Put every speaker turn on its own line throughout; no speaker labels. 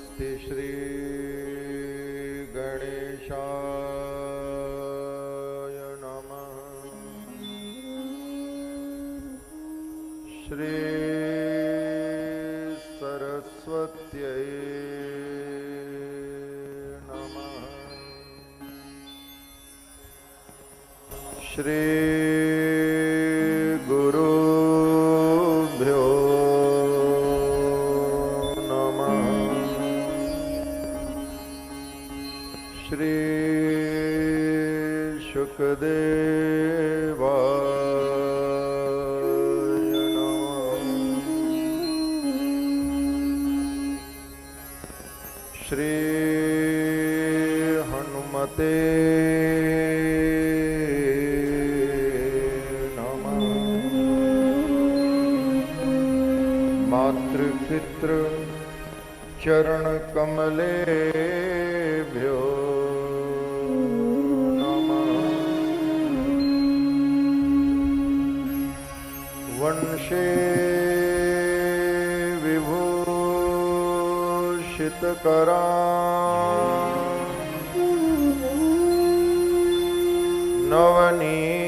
नमस्ते श्री गणेशाय नमः। श्री सरस्वत्यै नमः। श्री गुरुभ्यो श्री शुकदेवाय नमः। श्री हनुमते नमः। मातृपितृ चरण कमलेभ्यो वंशे विभूषितकरा नवनीरदाभा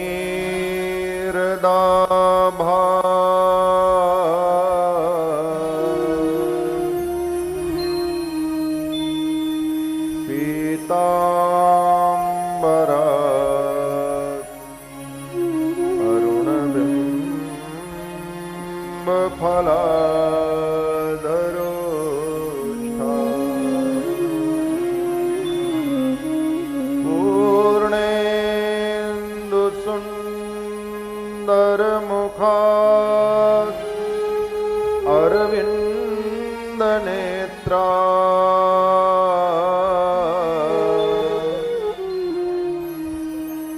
पीताम्बरा फलाधरो पूर्णेन्दुसुन्दरमुखात् अरविन्दनेत्रा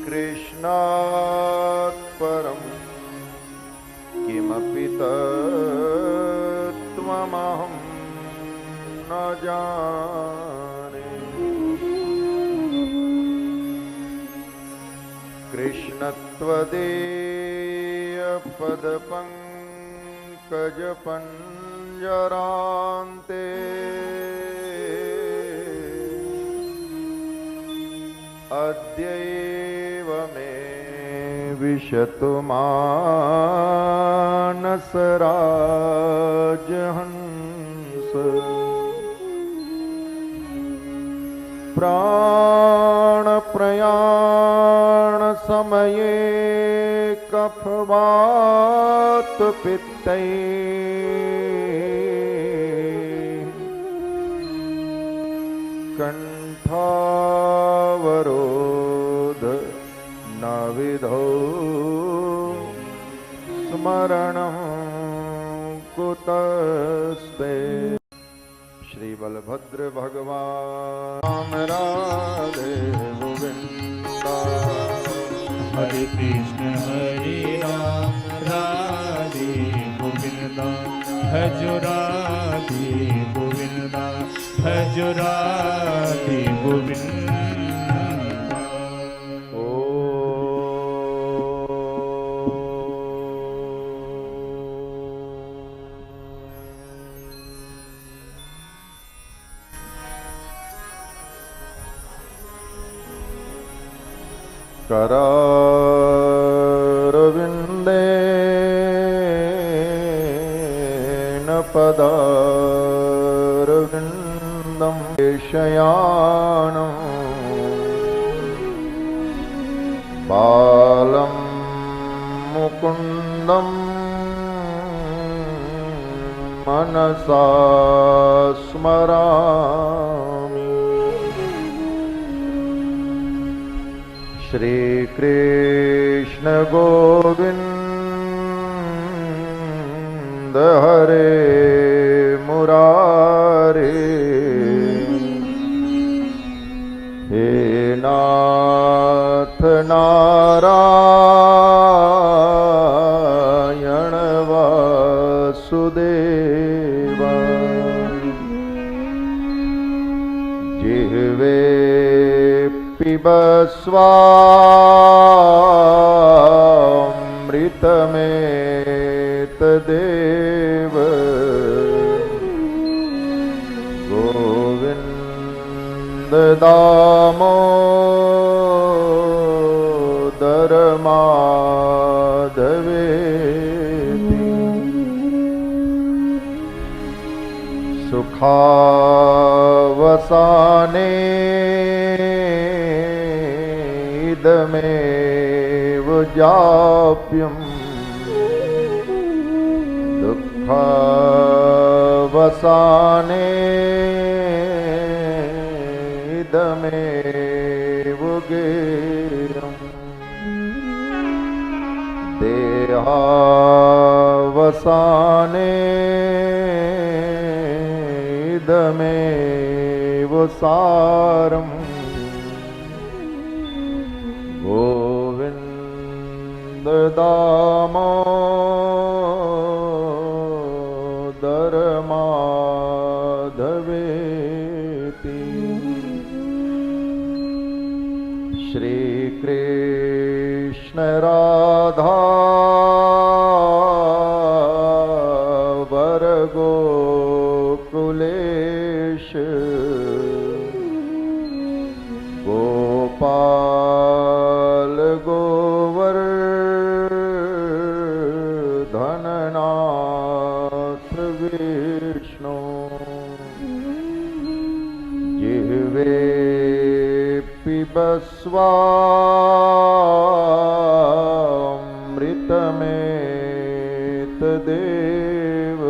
कृष्णात् परं किमपि तत्त्वमहं न जाने। कृष्णत्वदीयपदपङ्कजपञ्जरान्ते अद्यैव मे विशतु मानसराजहंस। प्राणप्रयाण समये कफवात पित्तैः कंठावरोध न विधौ स्मरणं कुतस्ते। श्री बलभद्र भगवान राधे गोविंदा।
हरे कृष्ण राधे गोविंदा। भजो राधे गोविंदा। भजो राधे गोविंदा।
करारविन्देन पदारविन्दं शयानं बालं मुकुन्दं मनसा स्मरामि। श्री कृष्ण गोविंद हरे मुरारे। हे नाथ नारायण वासुदेवा। जिह्वे पिबस्वामृतमेतदेव। दामोदर माधवेति सुखावसाने इदमेव जाप्यम् दुःखावसाने इदमेव गेयम् देहावसाने इदमेव सारम् गोविन्द दामोदर माधवेति श्री कृष्ण राधा वर गोकुलेश गोपाल गोवर्धननाथ विष्णु जिह्वे पिबस्वामृतमेतदेव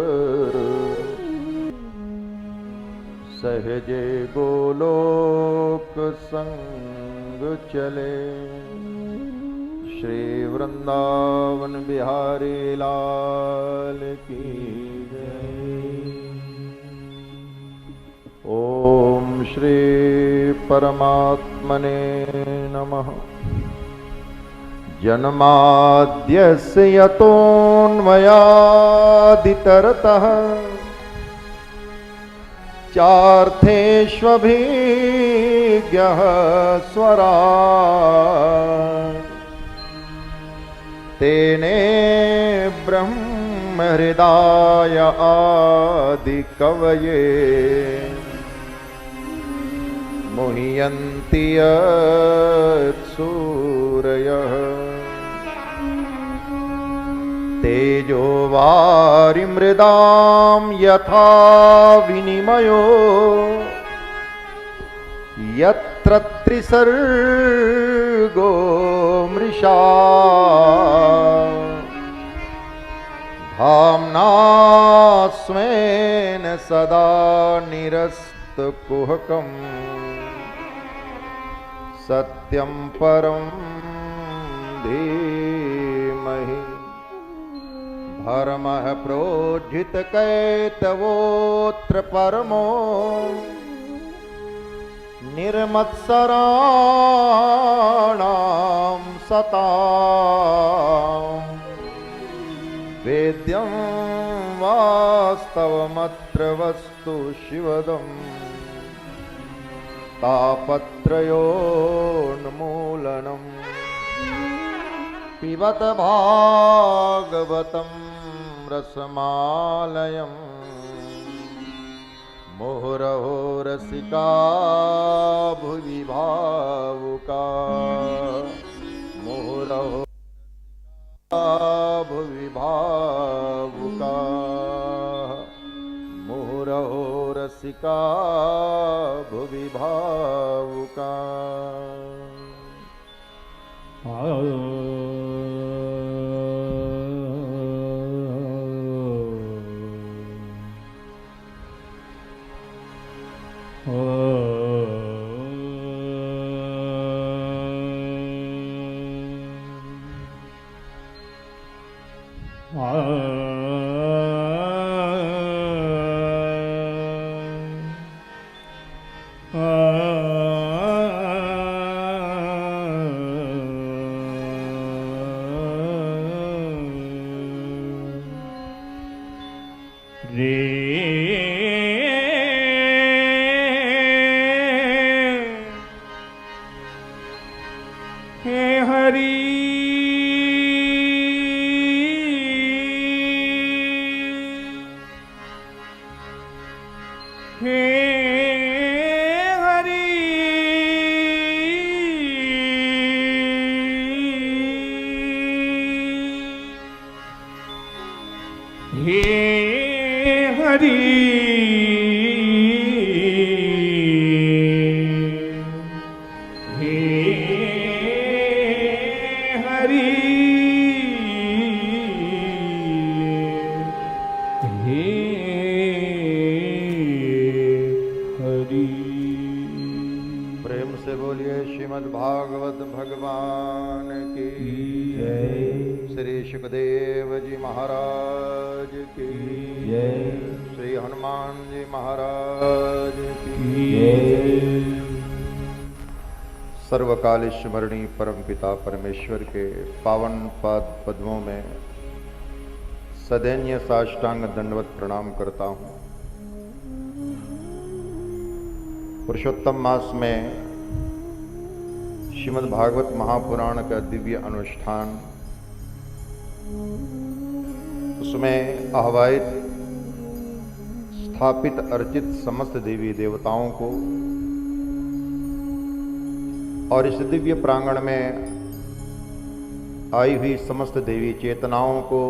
सहजे गोलोक संग चले श्री वृंदावन बिहारी लाल की जय। ओम श्री परमात्मने नमः। जन्माद्यस्य यतोऽन्वयादितरतः चार्थेष्वभिज्ञः स्वराट् तेने ब्रह्म हृदाय आदिकवये मुह्यन्ति यत्सूरयः तेजो वारिमृदां यथा विनिमयो यत्र त्रिसर्गो मृषा धाम्ना स्वेन सदा निरस्तकुहकम् सत्यं परं धीमहि धर्मः प्रोज्झितकैतवोऽत्र परमो निर्मत्सराणां सतां वेद्यं वास्तवमत्र वस्तु शिवदम् तापत्रयोन्मूलनम् पिबत भागवतं रसमालयम् मुहुरहो रसिका भुवि भावुका मुहुरहो भुवि भावुका मुहुरहो रसिका भुवि भावुका।
हे हरि हे हरि हे हरि हे हरि।
प्रेम से बोलिए श्रीमद् भागवत भगवान की
जय।
श्री सुखदेव जी महाराज की
जय।
श्री हनुमान जी महाराज की
जय।
सर्वकाल स्मरणीय परम पिता परमेश्वर के पावन पाद पद्मों में सदैन्य साष्टांग दंडवत प्रणाम करता हूँ। पुरुषोत्तम मास में श्रीमद् भागवत महापुराण का दिव्य अनुष्ठान, उसमें आह्वायित स्थापित अर्चित समस्त देवी देवताओं को और इस दिव्य प्रांगण में आई हुई समस्त देवी चेतनाओं को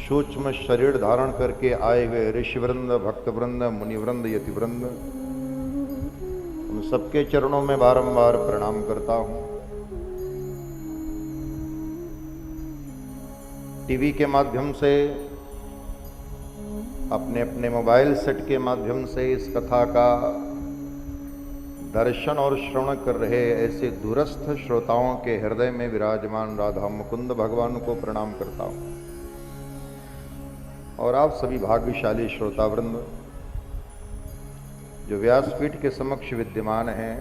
सूक्ष्म शरीर धारण करके आए हुए ऋषिवृंद, भक्तवृंद, मुनिवृंद, यतिवृंद, उन सबके चरणों में बारंबार प्रणाम करता हूं। टीवी के माध्यम से, अपने अपने मोबाइल सेट के माध्यम से इस कथा का दर्शन और श्रवण कर रहे ऐसे दूरस्थ श्रोताओं के हृदय में विराजमान राधा मुकुंद भगवान को प्रणाम करता हूं। और आप सभी भाग्यशाली श्रोतावृंद जो व्यासपीठ के समक्ष विद्यमान हैं,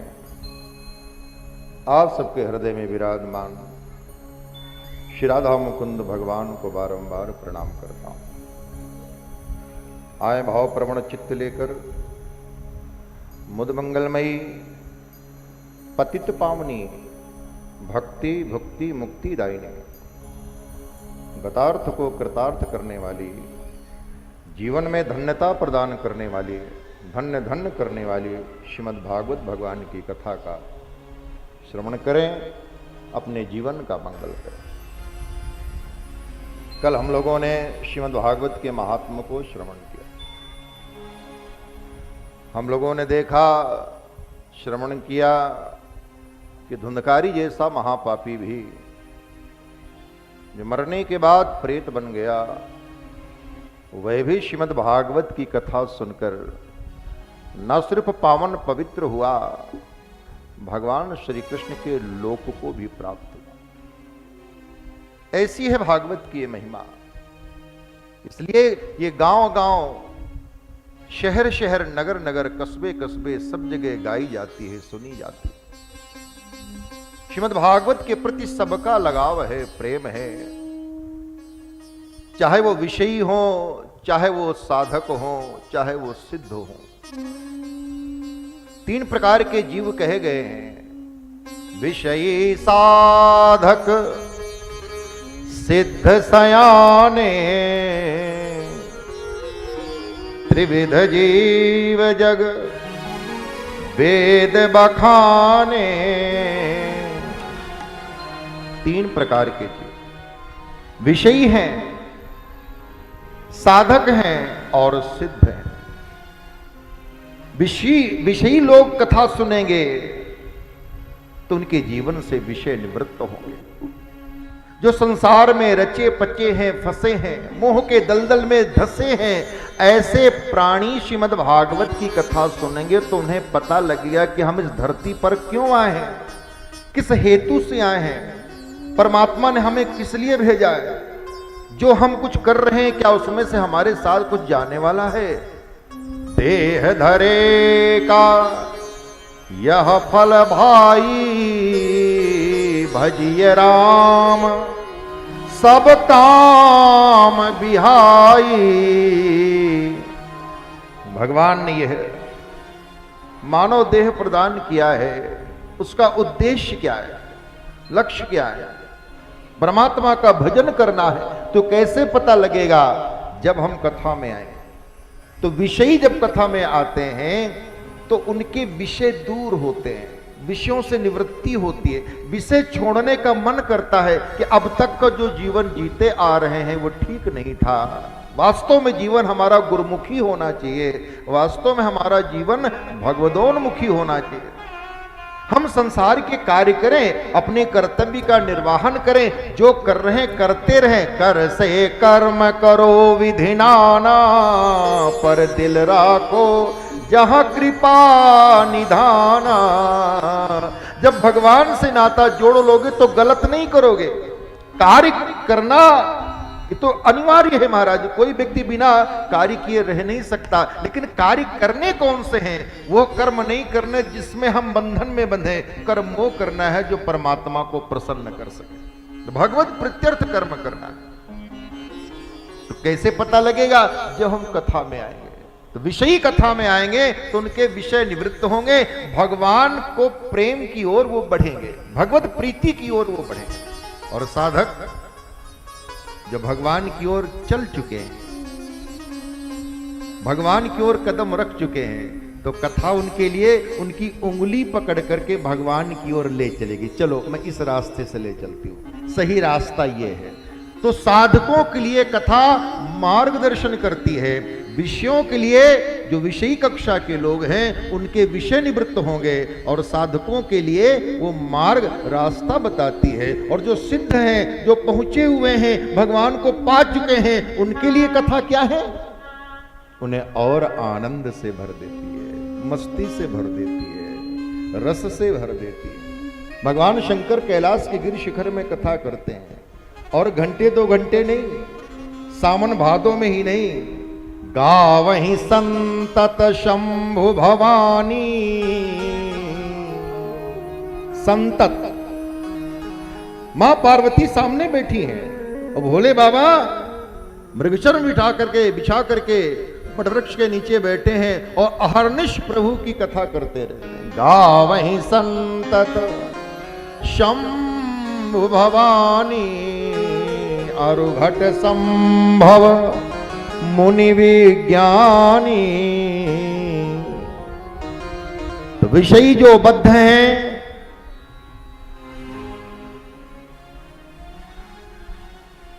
आप सबके हृदय में विराजमान श्री राधा मुकुंद भगवान को बारंबार प्रणाम करता हूं। आए भाव प्रवण चित्त लेकर मुद मंगलमयी पतित पावनी भक्ति भुक्ति मुक्ति दायिनी गतार्थ को कृतार्थ करने वाली, जीवन में धन्यता प्रदान करने वाली, धन्य धन्य करने वाली श्रीमद् भागवत भगवान की कथा का श्रवण करें, अपने जीवन का मंगल करें। कल हम लोगों ने श्रीमद् भागवत के महात्म को श्रवण किया। हम लोगों ने देखा, श्रवण किया कि धुंधकारी जैसा महापापी भी जो मरने के बाद प्रेत बन गया, वह भी श्रीमद् भागवत की कथा सुनकर न सिर्फ पावन पवित्र हुआ, भगवान श्री कृष्ण के लोक को भी प्राप्त हुआ। ऐसी है भागवत की ये महिमा। इसलिए ये गांव गांव, शहर शहर, नगर नगर, कस्बे कस्बे, सब जगह गाई जाती है, सुनी जाती है। श्रीमद् भागवत के प्रति सबका लगाव है, प्रेम है। चाहे वो विषयी हो, चाहे वो साधक हो, चाहे वो सिद्ध हो। तीन प्रकार के जीव कहे गए हैं: विषयी, साधक, सिद्ध सयाने। त्रिविध जीव जग वेद बखाने। तीन प्रकार के जीव विषयी हैं, साधक हैं और सिद्ध हैं। विषयी लोग कथा सुनेंगे तो उनके जीवन से विषय निवृत्त होंगे। जो संसार में रचे पचे हैं, फंसे हैं, मोह के दलदल में धसे हैं, ऐसे प्राणी श्रीमद् भागवत की कथा सुनेंगे तो उन्हें पता लगेगा कि हम इस धरती पर क्यों आए हैं, किस हेतु से आए हैं, परमात्मा ने हमें किस लिए भेजा है, जो हम कुछ कर रहे हैं क्या उसमें से हमारे साथ कुछ जाने वाला है। देह धरे का यह फल भाई, भजिए राम सब काम बिहाई। भगवान ने यह मानव देह प्रदान किया है, उसका उद्देश्य क्या है, लक्ष्य क्या है? परमात्मा का भजन करना है। तो कैसे पता लगेगा? जब हम कथा में आए। तो विषयी जब कथा में आते हैं तो उनके विषय दूर होते हैं, विषयों से निवृत्ति होती है, विषय छोड़ने का मन करता है कि अब तक का जो जीवन जीते आ रहे हैं वो ठीक नहीं था, वास्तव में जीवन हमारा गुरुमुखी होना चाहिए, वास्तव में हमारा जीवन भगवदोन्मुखी होना चाहिए। हम संसार के कार्य करें, अपने कर्तव्य का निर्वाहन करें, जो कर रहे हैं करते रहें। कर से कर्म करो विधि नाना, पर दिल राखो जहां कृपा निधाना। जब भगवान से नाता जोड़ लोगे तो गलत नहीं करोगे। कार्य करना ये तो अनिवार्य है महाराज, कोई व्यक्ति बिना कार्य किए रह नहीं सकता, लेकिन कार्य करने कौन से हैं? वो कर्म नहीं करने जिसमें हम बंधन में बंधे, कर्म वो करना है जो परमात्मा को प्रसन्न कर सके। तो भगवत प्रत्यर्थ कर्म करना है। तो कैसे पता लगेगा? जब हम कथा में आएंगे, तो विषयी कथा में आएंगे तो उनके विषय निवृत्त होंगे, भगवान को प्रेम की ओर वो बढ़ेंगे, भगवत प्रीति की ओर वो बढ़ेंगे। और साधक जो भगवान की ओर चल चुके हैं, भगवान की ओर कदम रख चुके हैं, तो कथा उनके लिए उनकी उंगली पकड़ करके भगवान की ओर ले चलेगी। चलो मैं इस रास्ते से ले चलती हूं, सही रास्ता ये है। तो साधकों के लिए कथा मार्गदर्शन करती है, विषयों के लिए जो विषयी कक्षा के लोग हैं उनके विषय निवृत्त होंगे, और साधकों के लिए वो मार्ग रास्ता बताती है। और जो सिद्ध हैं, जो पहुंचे हुए हैं, भगवान को पा चुके हैं, उनके लिए कथा क्या है? उन्हें और आनंद से भर देती है, मस्ती से भर देती है, रस से भर देती है। भगवान शंकर कैलाश के गिर शिखर में कथा करते हैं, और घंटे 2 घंटे नहीं, सावन भादों में ही नहीं, गावहि संतत शंभु भवानी। संतत मां पार्वती सामने बैठी हैं और भोले बाबा मृगचर्म बिछा करके वटवृक्ष के नीचे बैठे हैं और अहर्निश प्रभु की कथा करते रहते हैं। गावहि संतत शंभु भवानी, अरुघट संभव मुनि विज्ञानी। तो विषयी जो बद्ध हैं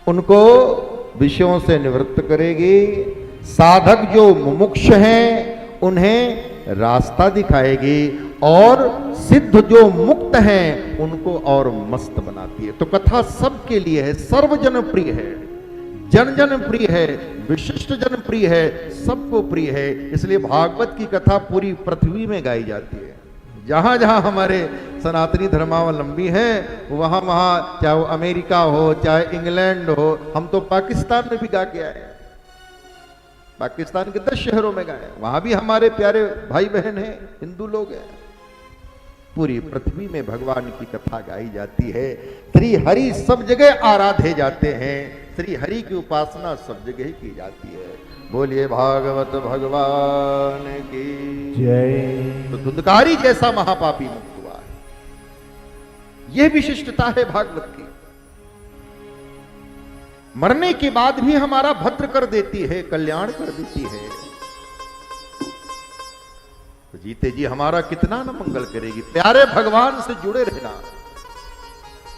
उनको विषयों से निवृत्त करेगी, साधक जो मुमुक्ष हैं उन्हें रास्ता दिखाएगी, और सिद्ध जो मुक्त हैं उनको और मस्त बनाती है। तो कथा सबके लिए है, सर्वजन प्रिय है, जन जन प्रिय है, विशिष्ट जन प्रिय है, सबको प्रिय है। इसलिए भागवत की कथा पूरी पृथ्वी में गाई जाती है। जहां जहां हमारे सनातनी धर्मावलंबी हैं वहां वहां, चाहे वो अमेरिका हो चाहे इंग्लैंड हो, हम तो पाकिस्तान में भी गा के आए, पाकिस्तान के 10 शहरों में गाए, वहां भी हमारे प्यारे भाई बहन हैं, हिंदू लोग हैं। पूरी पृथ्वी में भगवान की कथा गाई जाती है। श्री हरि सब जगह आराधे जाते हैं, श्री हरि की उपासना सब जगह ही की जाती है। बोलिए भागवत भगवान की
जय।
तो धुंधकारी जैसा महापापी मुक्त हुआ है, यह विशिष्टता है भागवत की। मरने के बाद भी हमारा भद्र कर देती है, कल्याण कर देती है। तो जीते जी हमारा कितना न मंगल करेगी। प्यारे भगवान से जुड़े रहना,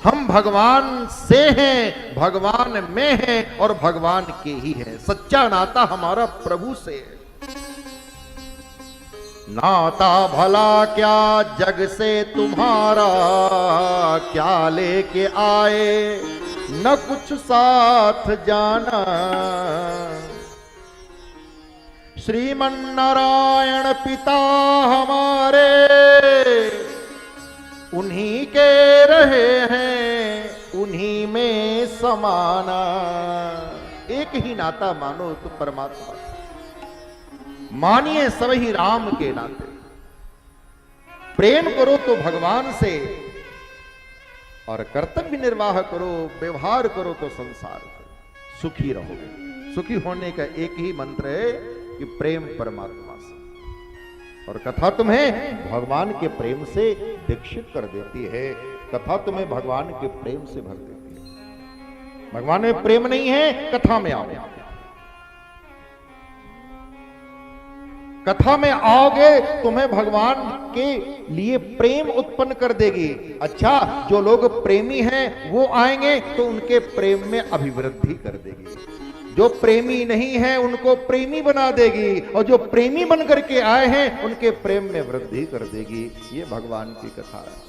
हम भगवान से हैं, भगवान में हैं और भगवान के ही हैं। सच्चा नाता हमारा प्रभु से है। नाता भला क्या जग से तुम्हारा, क्या लेके आए न कुछ साथ जाना। श्रीमन नारायण पिता हमारे उन्हीं के रहे हैं, उन्हीं में समाना। एक ही नाता मानो तो परमात्मा, मानिए सब ही राम के नाते। प्रेम करो तो भगवान से, और कर्तव्य निर्वाह करो, व्यवहार करो तो संसार करो, सुखी रहोगे। सुखी होने का एक ही मंत्र है कि प्रेम परमात्मा से। और कथा तुम्हें भगवान के प्रेम से दीक्षित कर देती है, कथा तुम्हें भगवान के प्रेम से भर देती है। भगवान में प्रेम नहीं है, कथा में आओ, कथा में आओगे तुम्हें भगवान के लिए प्रेम उत्पन्न कर देगी। अच्छा, जो लोग प्रेमी हैं वो आएंगे तो उनके प्रेम में अभिवृद्धि कर देगी। जो प्रेमी नहीं है उनको प्रेमी बना देगी, और जो प्रेमी बन करके आए हैं उनके प्रेम में वृद्धि कर देगी। ये भगवान की कथा है।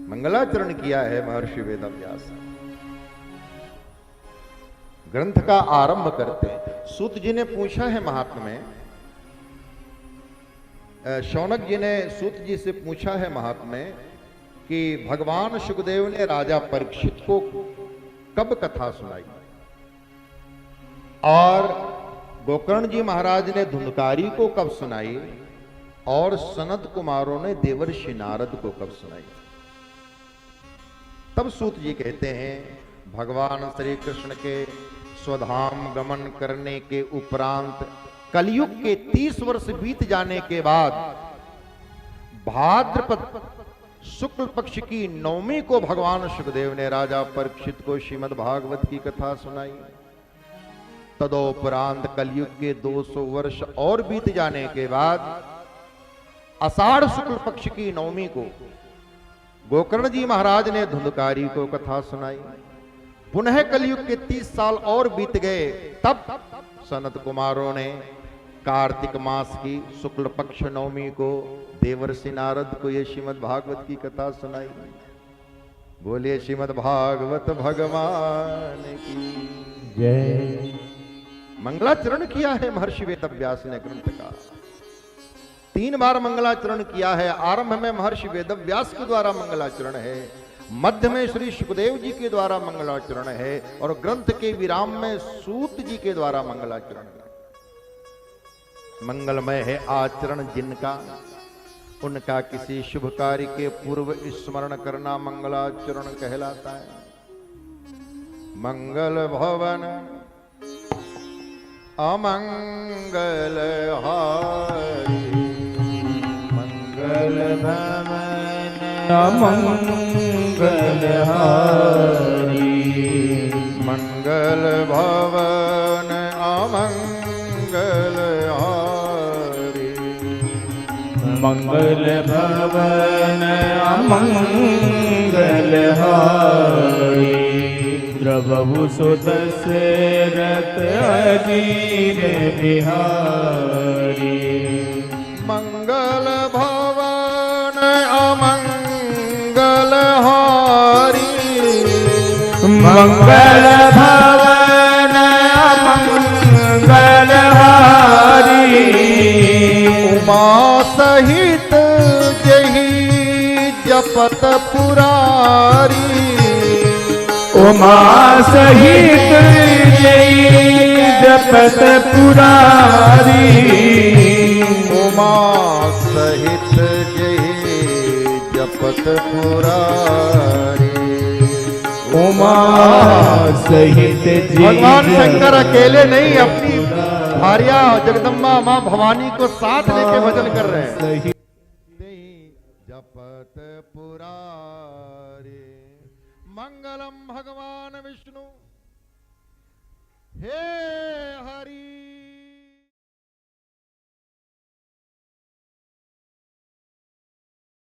मंगलाचरण किया है महर्षि वेदव्यास। ग्रंथ का आरंभ करते हैं। सूत जी ने पूछा है महात्मा में, शौनक जी ने सूत जी से पूछा है महात्मा में कि भगवान सुखदेव ने राजा परीक्षित को कब कथा सुनाई, और गोकर्ण जी महाराज ने धुंधकारी को कब सुनाई, और सनत कुमारों ने देवर्षि नारद को कब सुनाई। तब सूत जी कहते हैं भगवान श्री कृष्ण के स्वधाम गमन करने के उपरांत कलयुग के 30 वर्ष बीत जाने के बाद भाद्रपद शुक्ल पक्ष की नवमी को भगवान सुखदेव ने राजा परीक्षित को श्रीमद् भागवत की कथा सुनाई। तदोपरांत कलयुग के 200 वर्ष और बीत जाने के बाद आषाढ़ शुक्ल पक्ष की नवमी को गोकर्ण जी महाराज ने धुंधकारी को कथा सुनाई। पुनः कलयुग के 30 साल और बीत गए, तब सनत कुमारों ने कार्तिक मास की शुक्ल पक्ष नवमी को देवर्षि नारद को ये श्रीमद् भागवत की कथा सुनाई। बोलिए श्रीमद् भागवत भगवान की
जय।
मंगलाचरण किया है महर्षि वेदव्यास ने ग्रंथ का। 3 बार मंगलाचरण किया है। आरंभ में महर्षि वेदव्यास के द्वारा मंगलाचरण है, मध्य में श्री सुखदेव जी के द्वारा मंगलाचरण है, और ग्रंथ के विराम में सूत जी के द्वारा मंगलाचरण है। मंगलमय है आचरण जिनका, उनका किसी शुभ कार्य के पूर्व स्मरण करना मंगलाचरण कहलाता है। मंगल भवन अमंगल हारी, मंगल भवन
अमंगल हारी,
मंगल भवन अमंगल हारी,
मंगल भवन अमंगल हारी, द्रवहु सुत दशरथ अजीर बिहारी।
मंगल भवन अमंगल हारी,
मंगल भवन अमंगल हारी,
उमा सहित जही जपत पुरारी,
उमा सहित जय जपत पुरारी,
उमा सहित जही जपत पुरारी।
उमा सहित जय
भगवान शंकर अकेले नहीं, अपनी भार्या जगदम्बा मां भवानी को साथ लेके भजन कर रहे हैं। जपत पुरारी, मंगलम भगवान विष्णु हे